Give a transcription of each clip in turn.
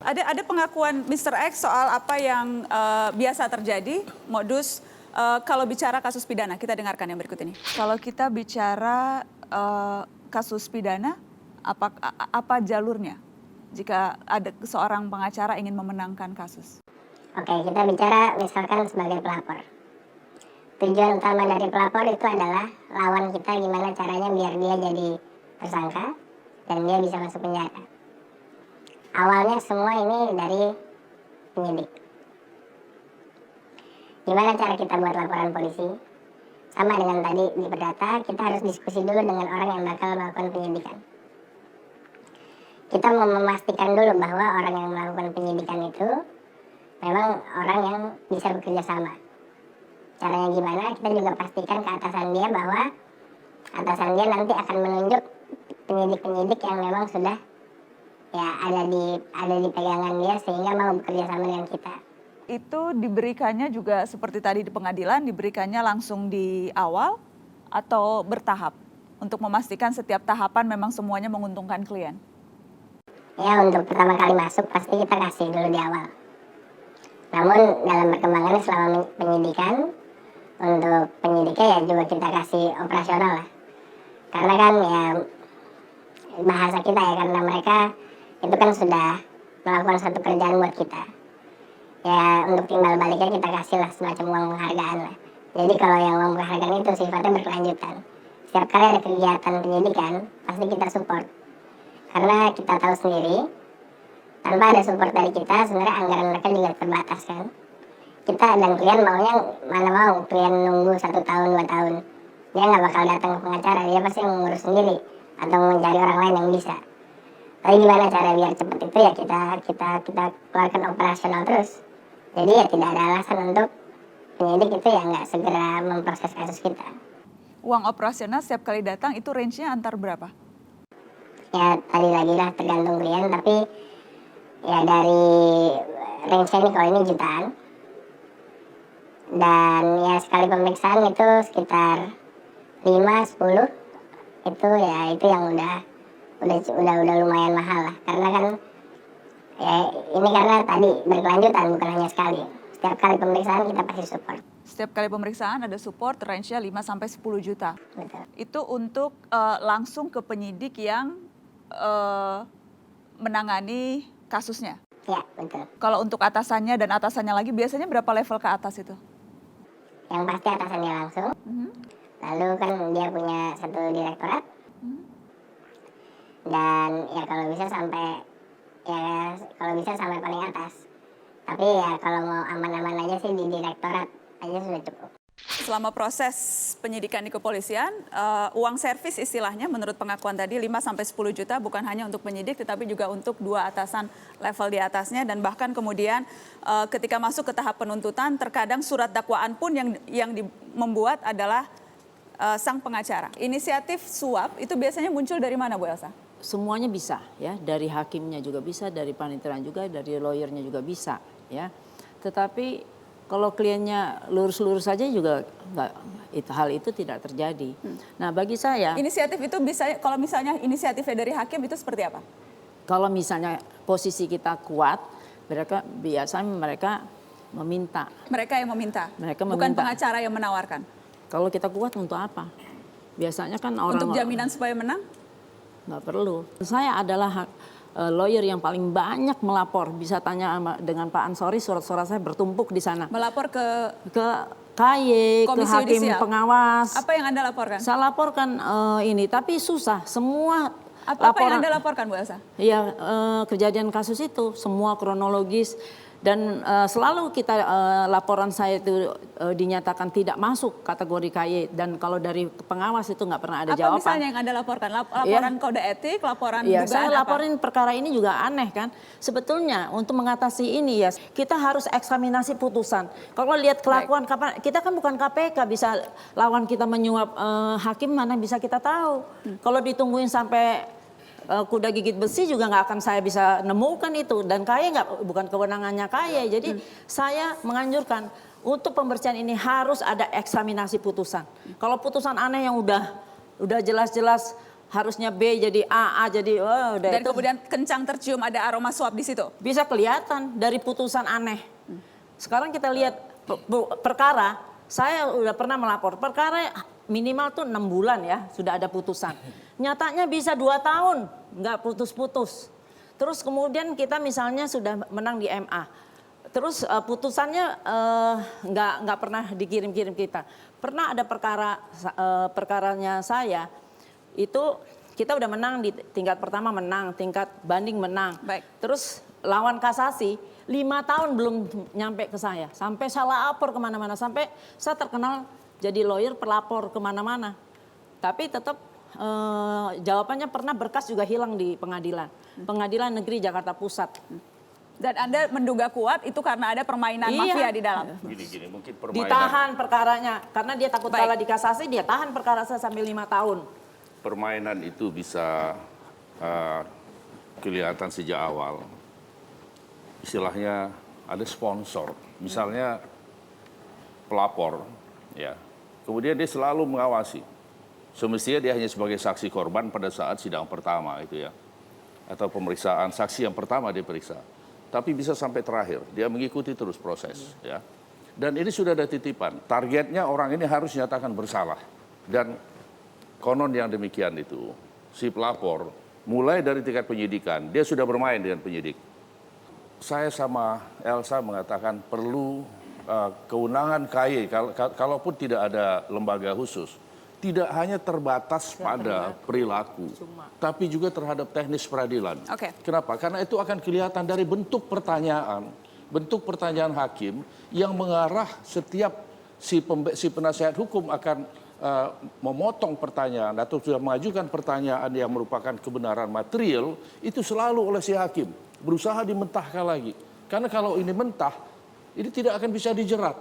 Ada pengakuan Mr. X soal apa yang biasa terjadi, modus kalau bicara kasus pidana. Kita dengarkan yang berikut ini. Kalau kita bicara kasus pidana, apa jalurnya jika ada seorang pengacara ingin memenangkan kasus? Oke, kita bicara misalkan sebagai pelapor. Tujuan utama dari pelapor itu adalah lawan kita gimana caranya biar dia jadi tersangka dan dia bisa masuk penjara. Awalnya semua ini dari penyidik. Gimana cara kita buat laporan polisi? Sama dengan tadi di perdata, kita harus diskusi dulu dengan orang yang bakal melakukan penyidikan. Kita mau memastikan dulu bahwa orang yang melakukan penyidikan itu memang orang yang bisa bekerja sama. Caranya gimana? Kita juga pastikan ke atasan dia bahwa atasan dia nanti akan menunjuk penyidik-penyidik yang memang sudah ya ada di pegangan dia sehingga mau bekerja sama dengan kita. Itu diberikannya juga seperti tadi di pengadilan, diberikannya langsung di awal atau bertahap untuk memastikan setiap tahapan memang semuanya menguntungkan klien? Ya, untuk pertama kali masuk pasti kita kasih dulu di awal. Namun dalam perkembangan selama penyidikan, untuk penyidiknya ya juga kita kasih operasional lah. Karena kan ya bahasa kita ya, karena mereka itu kan sudah melakukan satu kerjaan buat kita. Ya untuk timbal baliknya kita kasih lah semacam uang penghargaan lah. Jadi kalau yang uang penghargaan itu sifatnya berkelanjutan. Setiap kali ada kegiatan penyidikan, pasti kita support. Karena kita tahu sendiri, tanpa ada support dari kita, sebenarnya anggaran mereka juga terbatas kan. Kita dan klien maunya mana mau klien nunggu 1 tahun 2 tahun. Dia nggak bakal datang ke pengacara, dia pasti ngurus sendiri atau mencari orang lain yang bisa. Tapi gimana cara biar cepat itu ya kita keluarkan operasional terus. Jadi ya tidak ada alasan untuk penyidik itu ya nggak segera memproses kasus kita. Uang operasional setiap kali datang itu range-nya antar berapa? Ya tadi lagi lah tergantung klien, tapi ya dari range-nya ini kalau ini jutaan. Dan ya sekali pemeriksaan itu sekitar 5-10 itu ya itu yang udah lumayan mahal lah. Karena kan ya ini karena tadi berkelanjutan bukan hanya sekali. Setiap kali pemeriksaan kita pasti support. Setiap kali pemeriksaan ada support range-nya 5-10 juta. Betul. Itu untuk langsung ke penyidik yang menangani kasusnya. Ya, betul. Kalau untuk atasannya dan atasannya lagi biasanya berapa level ke atas itu? Yang pasti atasannya langsung. Lalu kan dia punya satu direktorat. Dan ya kalau bisa sampai paling atas. Tapi ya kalau mau aman-aman aja sih di direktorat aja sudah cukup. Selama proses penyidikan di kepolisian, uang servis istilahnya menurut pengakuan tadi 5-10 juta bukan hanya untuk penyidik tetapi juga untuk 2 atasan level di atasnya, dan bahkan kemudian ketika masuk ke tahap penuntutan terkadang surat dakwaan pun yang membuat adalah sang pengacara. Inisiatif suap itu biasanya muncul dari mana, Bu Elsa? Semuanya bisa ya, dari hakimnya juga bisa, dari panitera juga, dari lawyernya juga bisa ya. Tetapi kalau kliennya lurus-lurus saja juga hal itu tidak terjadi. Nah bagi saya inisiatif itu bisa, kalau misalnya inisiatifnya dari hakim itu seperti apa? Kalau misalnya posisi kita kuat, biasanya mereka meminta. Mereka yang meminta? Mereka bukan meminta. Pengacara yang menawarkan? Kalau kita kuat untuk apa? Biasanya kan orang... Untuk jaminan supaya menang? Nggak perlu. Saya adalah lawyer yang paling banyak melapor. Bisa tanya dengan Pak Ansori, surat-surat saya bertumpuk di sana. Melapor ke KY, ke hakim yudisial. Pengawas. Apa yang Anda laporkan? Saya laporkan ini, tapi susah. Semua apa yang Anda laporkan, Bu Elsa? Ya, kejadian kasus itu, semua kronologis. Dan selalu kita laporan saya itu dinyatakan tidak masuk kategori KY. Dan kalau dari pengawas itu nggak pernah ada jawaban. Apa misalnya yang Anda laporkan? Laporan kode etik, laporan dugaan saya apa? laporin perkara ini juga aneh kan. Sebetulnya untuk mengatasi ini ya kita harus eksaminasi putusan. Kalau lihat kelakuan, kita kan bukan KPK, bisa lawan kita menyuap hakim mana bisa kita tahu. Kalau ditungguin sampai kuda gigit besi juga nggak akan saya bisa nemukan itu, dan KY bukan kewenangannya KY. Jadi saya menganjurkan untuk pembersihan ini harus ada eksaminasi putusan. Kalau putusan aneh yang udah jelas-jelas harusnya B jadi A jadi udah Dan itu kemudian kencang tercium ada aroma suap di situ. bisa kelihatan dari putusan aneh. Sekarang kita lihat perkara, saya udah pernah melapor perkara minimal tuh 6 bulan ya sudah ada putusan. Nyatanya bisa 2 tahun nggak putus-putus. Terus kemudian kita misalnya sudah menang di MA. Terus putusannya nggak pernah dikirim-kirim kita. Pernah ada perkaranya saya itu kita udah menang di tingkat pertama menang, tingkat banding menang. Baik. Terus lawan kasasi 5 tahun belum nyampe ke saya. Sampai saya lapor kemana-mana. Sampai saya terkenal jadi lawyer pelapor kemana-mana. Tapi tetap jawabannya pernah berkas juga hilang di pengadilan. Pengadilan Negeri Jakarta Pusat. Dan Anda menduga kuat itu karena ada permainan mafia di dalam. Gini, mungkin permainan. Ditahan perkaranya. Karena dia takut Baik. kalah di kasasi, dia tahan perkara saya sampai 5 tahun. Permainan itu bisa kelihatan sejak awal. Istilahnya ada sponsor, misalnya pelapor, ya. Kemudian dia selalu mengawasi. Semestinya dia hanya sebagai saksi korban pada saat sidang pertama itu ya, atau pemeriksaan saksi yang pertama dia periksa. Tapi bisa sampai terakhir, dia mengikuti terus proses, ya. Dan ini sudah ada titipan. Targetnya orang ini harus dinyatakan bersalah. Dan konon yang demikian itu, si pelapor mulai dari tingkat penyidikan, dia sudah bermain dengan penyidik. Saya sama Elsa mengatakan perlu kewenangan KY, kalaupun tidak ada lembaga khusus, tidak hanya terbatas pada perilaku, tapi juga terhadap teknis peradilan. Oke. Kenapa? Karena itu akan kelihatan dari bentuk pertanyaan hakim yang mengarah setiap si penasihat hukum akan memotong pertanyaan atau sudah mengajukan pertanyaan yang merupakan kebenaran material, itu selalu oleh si hakim berusaha dimentahkan lagi. Karena kalau ini mentah, ini tidak akan bisa dijerat.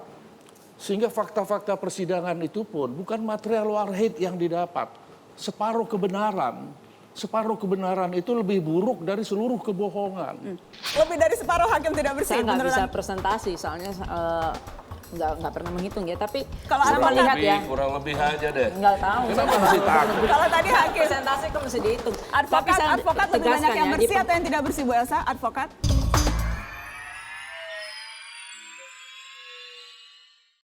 Sehingga fakta-fakta persidangan itu pun bukan material warhid yang didapat. Separuh kebenaran itu lebih buruk dari seluruh kebohongan. Lebih dari separuh hakim tidak bersih. Saya nggak menurut bisa Anda? presentasi, soalnya nggak pernah menghitung ya. Tapi Kalau saya advokat- melihat ya, Kurang lebih aja deh. nggak tahu. Kenapa masih takut? Kalau tadi hakim, Presentasi kok mesti dihitung. Tapi advokat saya lebih banyak tegaskan yang ya, bersih atau yang tidak bersih, Bu Elsa? Advokat?